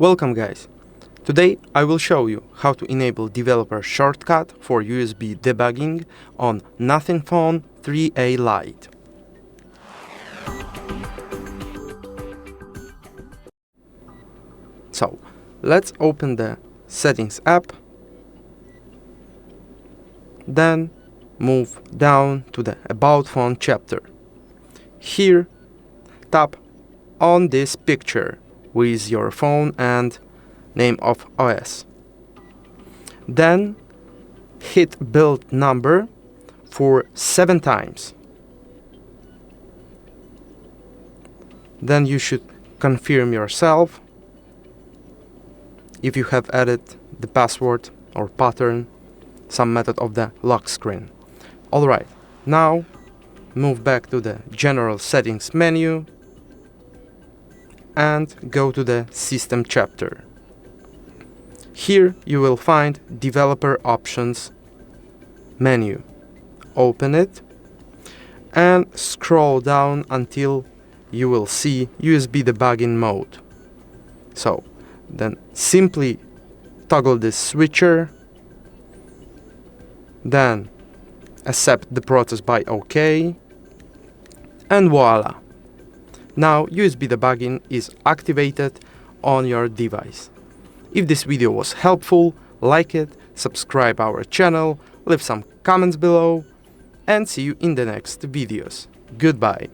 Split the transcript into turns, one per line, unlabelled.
Welcome guys! Today I will show you how to enable developer shortcut for USB debugging on Nothing Phone 3A Lite. So let's open the Settings app, then move down to the About Phone chapter. Here tap on this picture with your phone and name of OS. Then hit build number for 7 times. Then you should confirm yourself if you have added the password or pattern, some method of the lock screen. Alright, now move back to the general settings menu and go to the system chapter. Here you will find developer options menu. Open it and scroll down until you will see USB debugging mode. So then simply toggle this switcher, then accept the process by OK, and voila! Now USB debugging is activated on your device. If this video was helpful, like it, subscribe our channel, leave some comments below, and see you in the next videos. Goodbye!